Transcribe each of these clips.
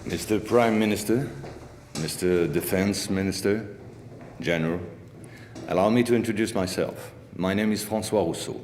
Mr. Prime Minister, Mr. Defense Minister, General, allow me to introduce myself. My name is François Rousseau.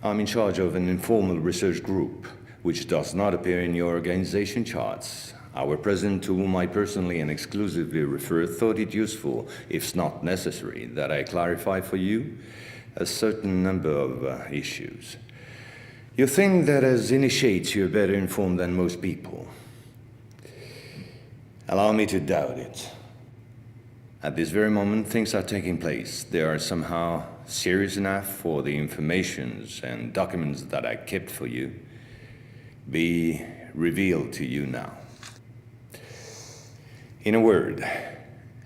I'm in charge of an informal research group, which does not appear in your organization charts. Our president, to whom I personally and exclusively refer, thought it useful, if not necessary, that I clarify for you a certain number of issues. You think that as initiates you're better informed than most people. Allow me to doubt it. At this very moment, things are taking place. They are somehow serious enough for the informations and documents that I kept for you be revealed to you now. In a word,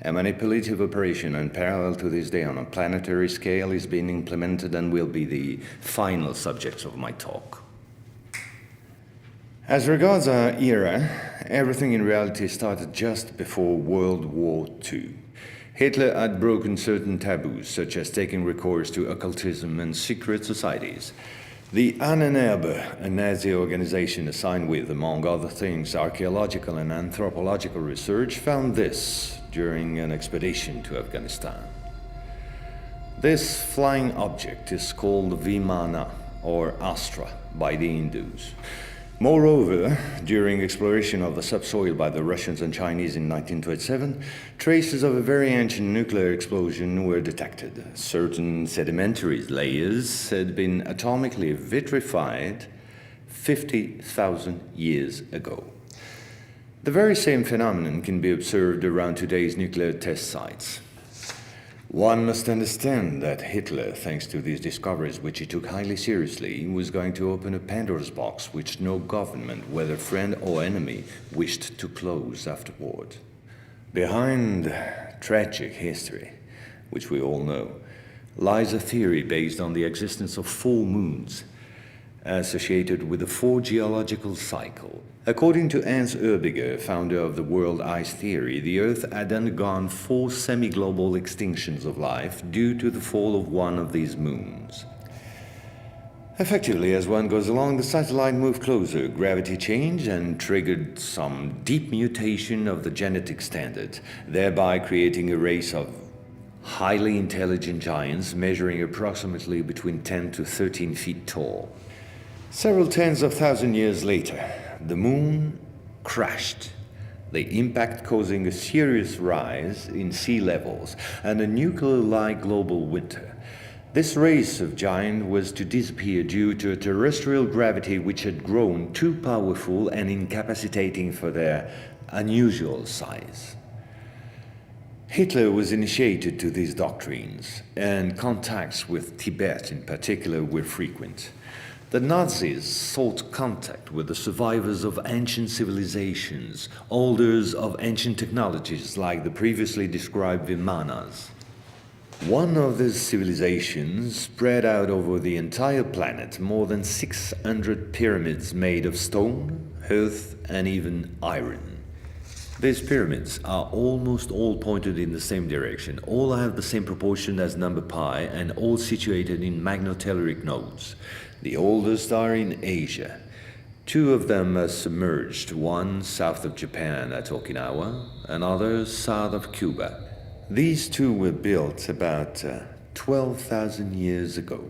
a manipulative operation unparalleled to this day on a planetary scale is being implemented and will be the final subject of my talk. As regards our era, everything in reality started just before World War II. Hitler had broken certain taboos, such as taking recourse to occultism and secret societies. The Ahnenerbe, a Nazi organization assigned with, among other things, archaeological and anthropological research, found this during an expedition to Afghanistan. This flying object is called Vimana, or Astra, by the Hindus. Moreover, during exploration of the subsoil by the Russians and Chinese in 1927, traces of a very ancient nuclear explosion were detected. Certain sedimentary layers had been atomically vitrified 50,000 years ago. The very same phenomenon can be observed around today's nuclear test sites. One must understand that Hitler, thanks to these discoveries, which he took highly seriously, was going to open a Pandora's box which no government, whether friend or enemy, wished to close afterward. Behind tragic history, which we all know, lies a theory based on the existence of full moons, associated with the four geological cycle. According to Hans Erbiger, founder of the world ice theory, the Earth had undergone 4 semi-global extinctions of life due to the fall of one of these moons. Effectively, as one goes along, the satellite moved closer, gravity changed and triggered some deep mutation of the genetic standard, thereby creating a race of highly intelligent giants measuring approximately between 10 to 13 feet tall. Several tens of thousands years later, the moon crashed, the impact causing a serious rise in sea levels and a nuclear-like global winter. This race of giants was to disappear due to a terrestrial gravity which had grown too powerful and incapacitating for their unusual size. Hitler was initiated to these doctrines, and contacts with Tibet in particular were frequent. The Nazis sought contact with the survivors of ancient civilizations, holders of ancient technologies like the previously described Vimanas. One of these civilizations spread out over the entire planet more than 600 pyramids made of stone, earth, and even iron. These pyramids are almost all pointed in the same direction, all have the same proportion as number pi, and all situated in magnetotelluric nodes. The oldest are in Asia. 2 of them are submerged, one south of Japan at Okinawa, another south of Cuba. These 2 were built about 12,000 years ago.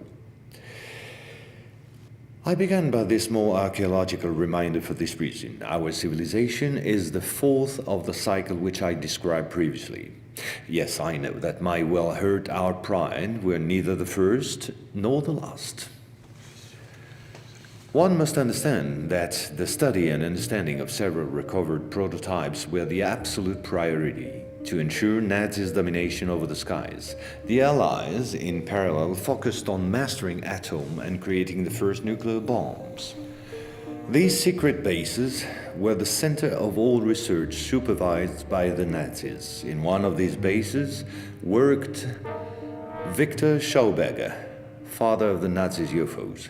I began by this more archaeological reminder for this reason. Our civilization is the 4th of the cycle which I described previously. Yes, I know that might well hurt our pride. We're neither the first nor the last. One must understand that the study and understanding of several recovered prototypes were the absolute priority to ensure Nazis' domination over the skies. The Allies, in parallel, focused on mastering atom and creating the first nuclear bombs. These secret bases were the center of all research supervised by the Nazis. In one of these bases worked Victor Schauberger, father of the Nazis' UFOs.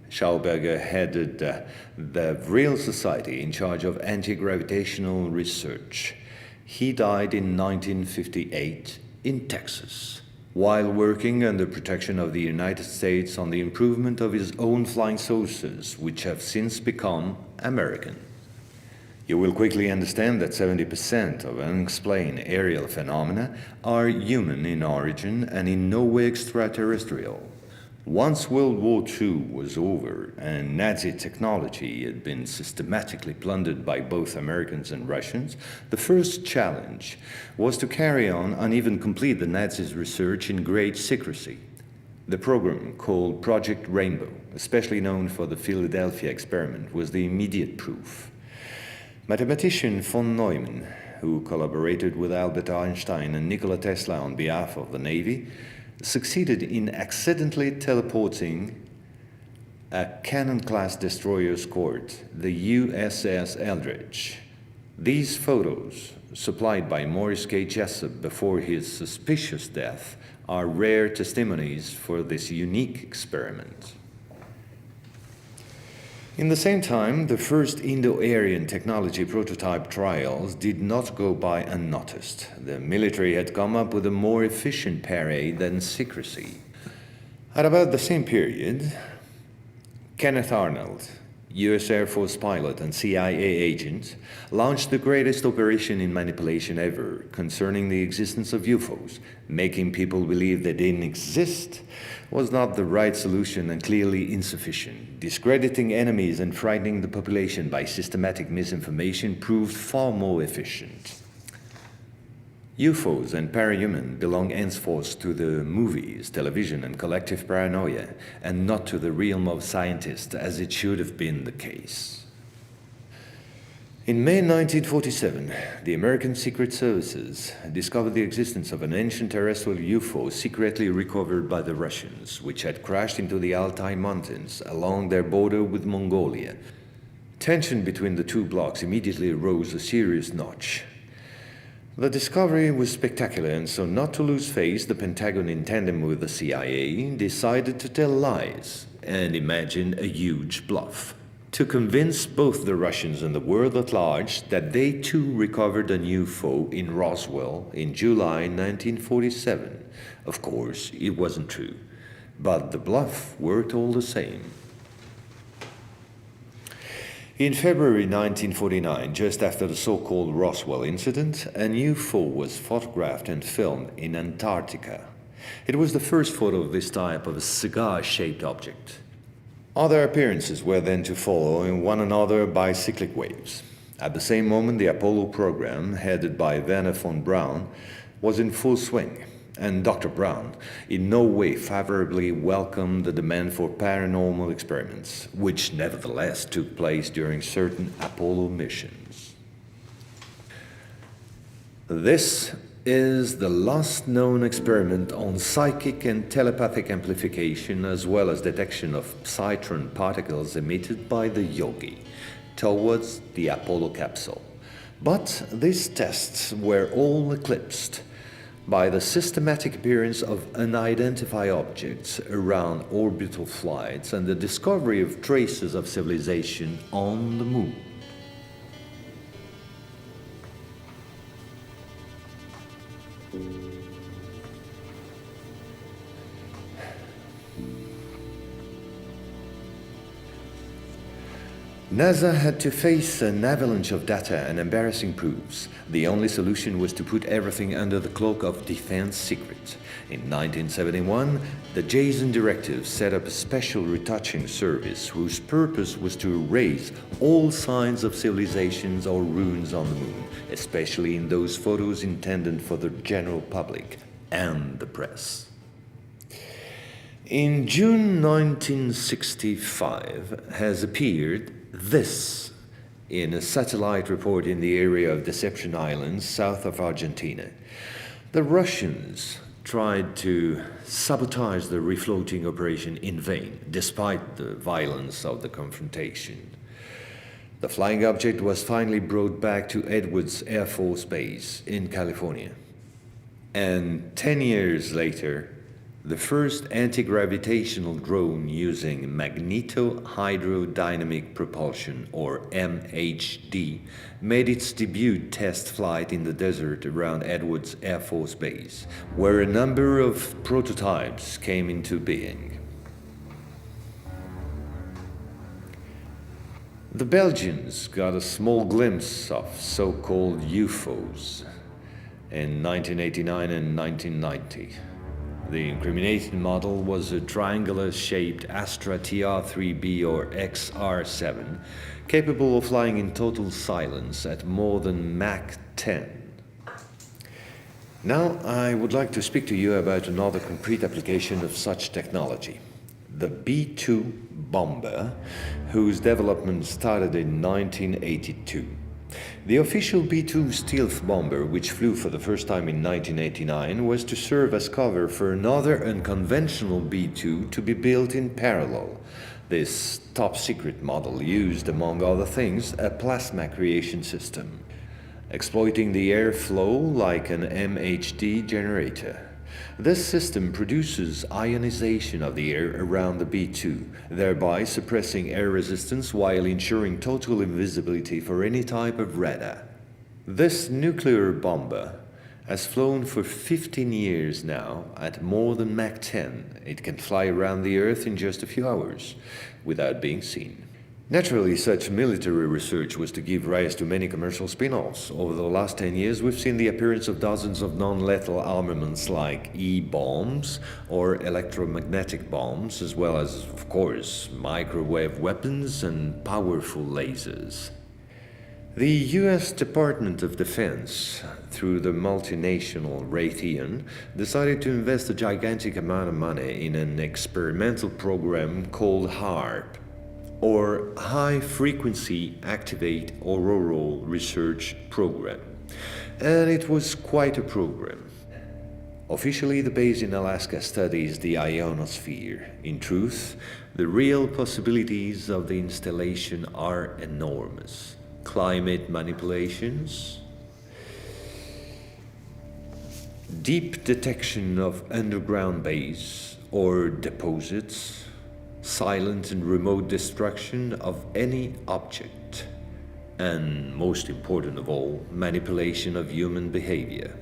Schauberger headed the Real Society in charge of anti-gravitational research. He died in 1958 in Texas, while working under protection of the United States on the improvement of his own flying saucers, which have since become American. You will quickly understand that 70% of unexplained aerial phenomena are human in origin and in no way extraterrestrial. Once World War II was over and Nazi technology had been systematically plundered by both Americans and Russians, the first challenge was to carry on and even complete the Nazis' research in great secrecy. The program, called Project Rainbow, especially known for the Philadelphia experiment, was the immediate proof. Mathematician von Neumann, who collaborated with Albert Einstein and Nikola Tesla on behalf of the Navy, succeeded in accidentally teleporting a Cannon-class destroyer escort, the USS Eldridge. These photos, supplied by Morris K. Jessup before his suspicious death, are rare testimonies for this unique experiment. In the same time, the first Indo-Aryan technology prototype trials did not go by unnoticed. The military had come up with a more efficient parade than secrecy. At about the same period, Kenneth Arnold, US Air Force pilot and CIA agent, launched the greatest operation in manipulation ever concerning the existence of UFOs. Making people believe they didn't exist was not the right solution and clearly insufficient. Discrediting enemies and frightening the population by systematic misinformation proved far more efficient. UFOs and parahuman belong henceforth to the movies, television, and collective paranoia, and not to the realm of scientists, as it should have been the case. In May 1947, the American Secret Services discovered the existence of an ancient terrestrial UFO secretly recovered by the Russians, which had crashed into the Altai Mountains along their border with Mongolia. Tension between the two blocs immediately rose a serious notch. The discovery was spectacular, and so not to lose face, the Pentagon, in tandem with the CIA, decided to tell lies and imagine a huge bluff to convince both the Russians and the world at large that they too recovered a UFO in Roswell in July 1947. Of course, it wasn't true, but the bluff worked all the same. In February 1949, just after the so-called Roswell incident, a UFO was photographed and filmed in Antarctica. It was the first photo of this type of a cigar-shaped object. Other appearances were then to follow in one another by cyclic waves. At the same moment, the Apollo program, headed by Werner von Braun, was in full swing, and Dr. Braun in no way favorably welcomed the demand for paranormal experiments, which nevertheless took place during certain Apollo missions. This is the last known experiment on psychic and telepathic amplification, as well as detection of positron particles emitted by the yogi towards the Apollo capsule. But these tests were all eclipsed by the systematic appearance of unidentified objects around orbital flights and the discovery of traces of civilization on the moon. NASA had to face an avalanche of data and embarrassing proofs. The only solution was to put everything under the cloak of defense secret. In 1971, the Jason Directive set up a special retouching service whose purpose was to erase all signs of civilizations or ruins on the moon, especially in those photos intended for the general public and the press. In June 1965 has appeared this in a satellite report in the area of Deception Islands, south of Argentina. The Russians tried to sabotage the refloating operation in vain, despite the violence of the confrontation. The flying object was finally brought back to Edwards Air Force Base in California. And 10 years later, the first anti-gravitational drone using magnetohydrodynamic propulsion, or MHD, made its debut test flight in the desert around Edwards Air Force Base, where a number of prototypes came into being. The Belgians got a small glimpse of so-called UFOs in 1989 and 1990. The incriminating model was a triangular-shaped Astra TR-3B or XR-7, capable of flying in total silence at more than Mach 10. Now, I would like to speak to you about another concrete application of such technology. The B-2 bomber, whose development started in 1982. The official B-2 stealth bomber, which flew for the first time in 1989, was to serve as cover for another unconventional B-2 to be built in parallel. This top-secret model used, among other things, a plasma creation system, exploiting the airflow like an MHD generator. This system produces ionization of the air around the B-2, thereby suppressing air resistance while ensuring total invisibility for any type of radar. This nuclear bomber has flown for 15 years now at more than Mach 10. It can fly around the Earth in just a few hours without being seen. Naturally, such military research was to give rise to many commercial spin-offs. Over the last 10 years, we've seen the appearance of dozens of non-lethal armaments like E-bombs or electromagnetic bombs, as well as, of course, microwave weapons and powerful lasers. The US Department of Defense, through the multinational ORiON, decided to invest a gigantic amount of money in an experimental program called HAARP, or High Frequency Activate Auroral Research Program. And it was quite a program. Officially, the base in Alaska studies the ionosphere. In truth, the real possibilities of the installation are enormous. Climate manipulations, deep detection of underground base or deposits, silent and remote destruction of any object, and most important of all, manipulation of human behavior.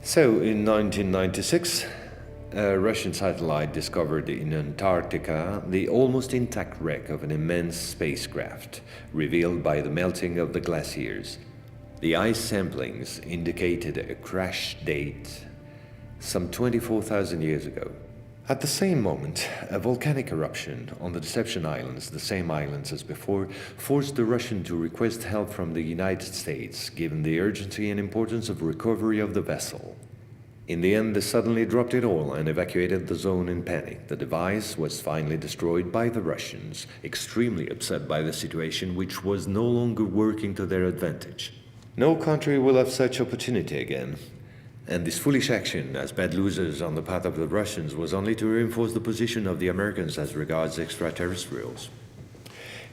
So, in 1996, a Russian satellite discovered in Antarctica the almost intact wreck of an immense spacecraft, revealed by the melting of the glaciers. The ice samplings indicated a crash date some 24,000 years ago. At the same moment, a volcanic eruption on the Deception Islands, the same islands as before, forced the Russian to request help from the United States, given the urgency and importance of recovery of the vessel. In the end, they suddenly dropped it all and evacuated the zone in panic. The device was finally destroyed by the Russians, extremely upset by the situation, which was no longer working to their advantage. No country will have such opportunity again. And this foolish action, as bad losers on the part of the Russians, was only to reinforce the position of the Americans as regards extraterrestrials.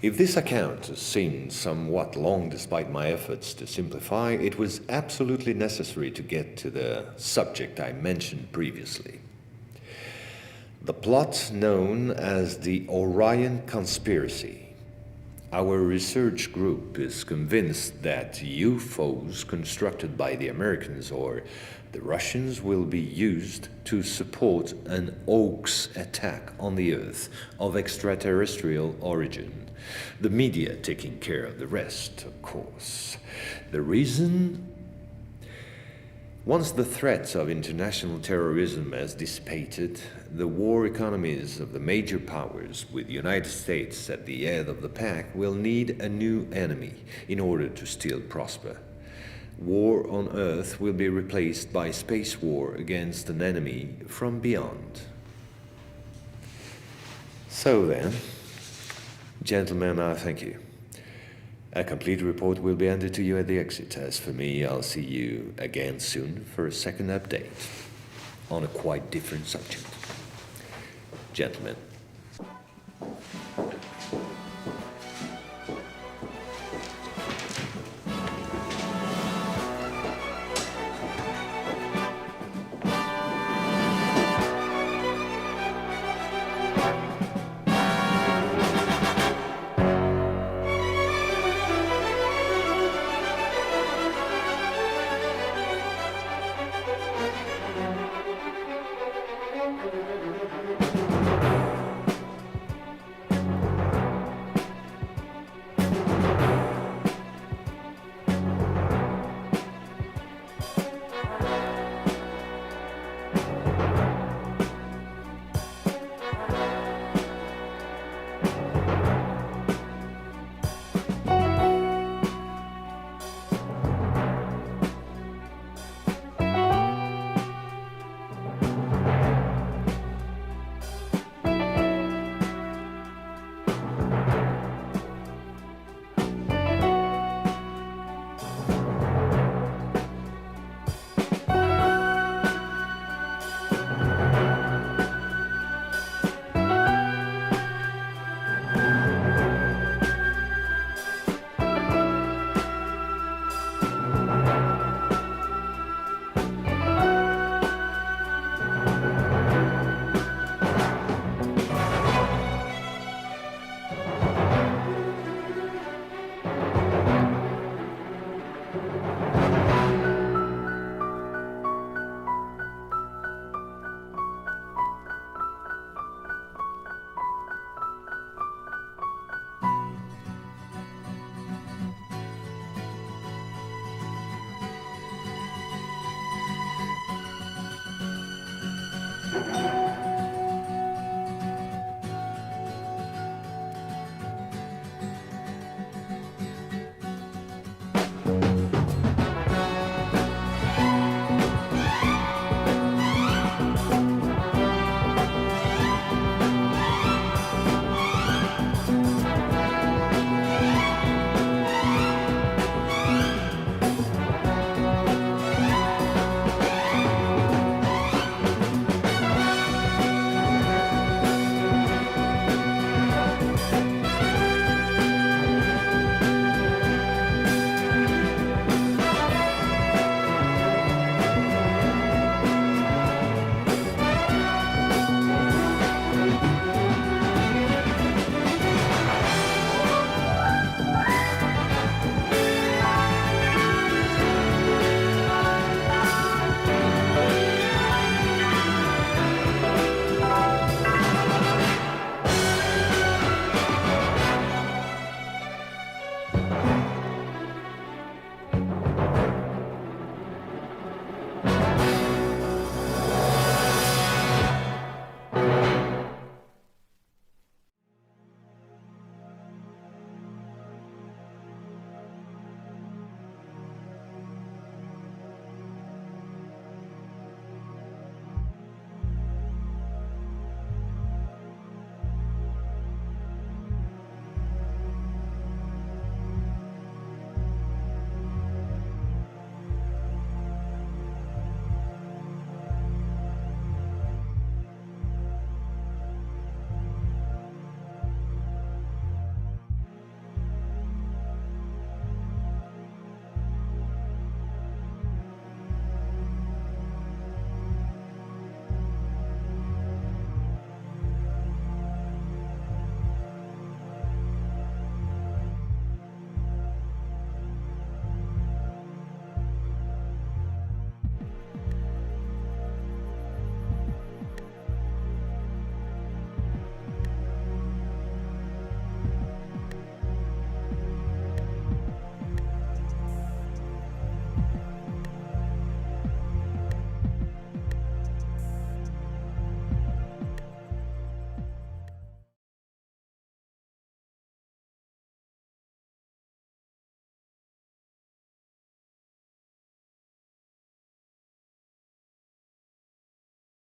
If this account seemed somewhat long despite my efforts to simplify, it was absolutely necessary to get to the subject I mentioned previously. The plot known as the ORiON conspiracy. Our research group is convinced that UFOs constructed by the Americans or the Russians will be used to support an hoax attack on the Earth of extraterrestrial origin. The media taking care of the rest, of course. The reason? Once the threat of international terrorism has dissipated, the war economies of the major powers, with the United States at the head of the pack, will need a new enemy in order to still prosper. War on Earth will be replaced by space war against an enemy from beyond. So then, gentlemen, I thank you. A complete report will be handed to you at the exit. As for me, I'll see you again soon for a second update on a quite different subject. Gentlemen.